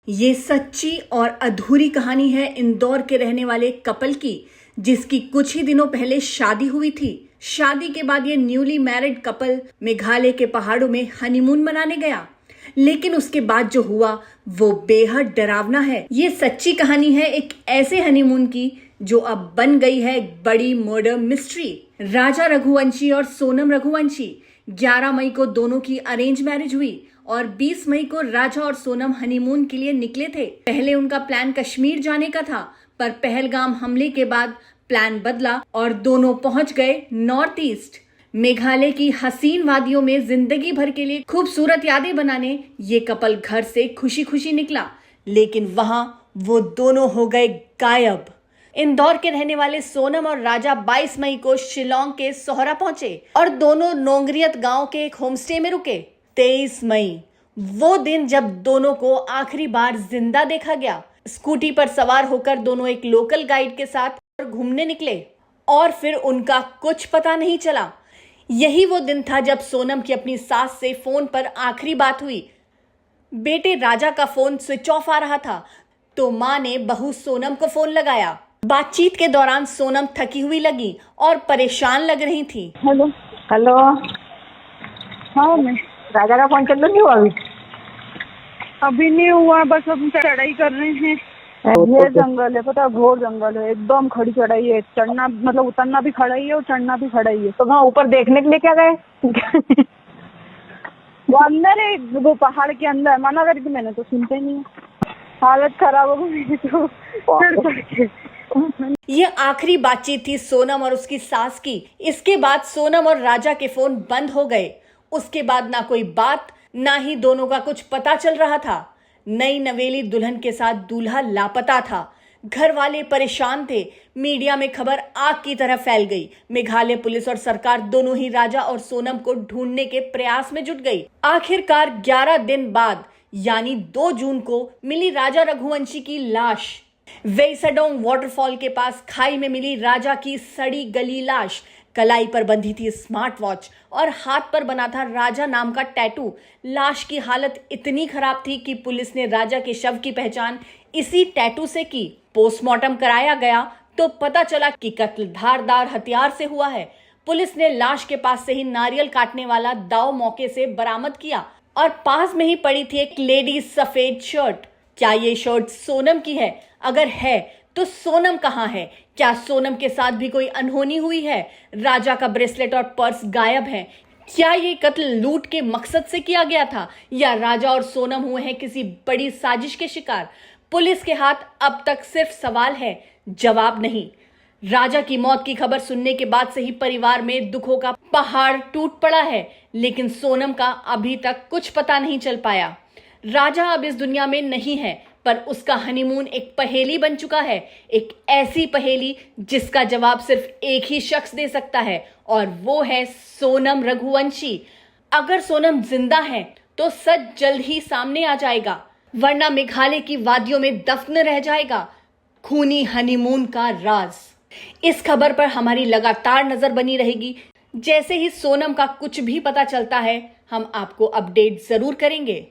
ये सच्ची और अधूरी कहानी है इंदौर के रहने वाले कपल की, जिसकी कुछ ही दिनों पहले शादी हुई थी। शादी के बाद ये न्यूली मैरिड कपल मेघालय के पहाड़ों में हनीमून मनाने गया, लेकिन उसके बाद जो हुआ वो बेहद डरावना है। ये सच्ची कहानी है एक ऐसे हनीमून की जो अब बन गई है एक बड़ी मर्डर मिस्ट्री। राजा रघुवंशी और सोनम रघुवंशी 11 मई को दोनों की अरेंज मैरिज हुई और 20 मई को राजा और सोनम हनीमून के लिए निकले थे। पहले उनका प्लान कश्मीर जाने का था, पर पहलगाम हमले के बाद प्लान बदला और दोनों पहुंच गए नॉर्थ ईस्ट। मेघालय की हसीन वादियों में जिंदगी भर के लिए खूबसूरत यादें बनाने ये कपल घर से खुशी खुशी निकला, लेकिन वहां वो दोनों हो गए गायब। इंदौर के रहने वाले सोनम और राजा 22 मई को शिलोंग के सोहरा पहुंचे और दोनों नोंगरियत गांव के एक होमस्टे में रुके। 23 मई वो दिन जब दोनों को आखिरी बार जिंदा देखा गया। स्कूटी पर सवार होकर दोनों एक लोकल गाइड के साथ घूमने निकले और फिर उनका कुछ पता नहीं चला। यही वो दिन था जब सोनम की अपनी सास से फोन पर आखिरी बात हुई। बेटे राजा का फोन स्विच ऑफ आ रहा था तो मां ने बहू सोनम को फोन लगाया। बातचीत के दौरान सोनम थकी हुई लगी और परेशान लग रही थी। हेलो हेलो, हाँ मैं राजा का फोन चल नहीं हुआ अभी नहीं हुआ, बस हम चढ़ाई कर रहे हैं। ये जंगल है, पता, घोर जंगल है, एकदम खड़ी चढ़ाई है। चढ़ना मतलब उतरना भी खड़ा ही है और चढ़ना भी खड़ा ही है। तो वहाँ ऊपर देखने के लिए क्या गए? वो अंदर है, वो पहाड़ के अंदर। मना करी थी मैंने तो सुनते नहीं है। हालत खराब हो गई तो चढ़ के। ये आखिरी बातचीत थी सोनम और उसकी सास की। इसके बाद सोनम और राजा के फोन बंद हो गए। उसके बाद ना कोई बात, ना ही दोनों का कुछ पता चल रहा था। नई नवेली दुल्हन के साथ दूल्हा लापता था। घर वाले परेशान थे। मीडिया में खबर आग की तरह फैल गई। मेघालय पुलिस और सरकार दोनों ही राजा और सोनम को ढूंढने के प्रयास में जुट गई। आखिरकार 11 दिन बाद यानी 2 जून को मिली राजा रघुवंशी की लाश। वेइसडोंग वाटरफॉल के पास खाई में मिली राजा की सड़ी गली लाश। कलाई पर बंधी थी स्मार्ट वॉच और हाथ पर बना था राजा नाम का टैटू। लाश की हालत इतनी खराब थी कि पुलिस ने राजा के शव की पहचान इसी टैटू से की। पोस्टमार्टम कराया गया तो पता चला कि कत्ल धारदार हथियार से हुआ है। पुलिस ने लाश के पास से ही नारियल काटने वाला दाव मौके से बरामद किया और पास में ही पड़ी थी एक लेडीज सफेद शर्ट। क्या ये शर्ट सोनम की है? अगर है तो सोनम कहाँ है? क्या सोनम के साथ भी कोई अनहोनी हुई है? राजा का ब्रेसलेट और पर्स गायब है। क्या ये कत्ल लूट के मकसद से किया गया था या राजा और सोनम हुए हैं किसी बड़ी साजिश के शिकार? पुलिस के हाथ अब तक सिर्फ सवाल है, जवाब नहीं। राजा की मौत की खबर सुनने के बाद से ही परिवार में दुखों का पहाड़ टूट पड़ा है, लेकिन सोनम का अभी तक कुछ पता नहीं चल पाया। राजा अब इस दुनिया में नहीं है, पर उसका हनीमून एक पहेली बन चुका है। एक ऐसी पहेली जिसका जवाब सिर्फ एक ही शख्स दे सकता है और वो है सोनम रघुवंशी। अगर सोनम जिंदा है तो सच जल्द ही सामने आ जाएगा, वरना मेघालय की वादियों में दफन रह जाएगा खूनी हनीमून का राज। इस खबर पर हमारी लगातार नजर बनी रहेगी। जैसे ही सोनम का कुछ भी पता चलता है हम आपको अपडेट जरूर करेंगे।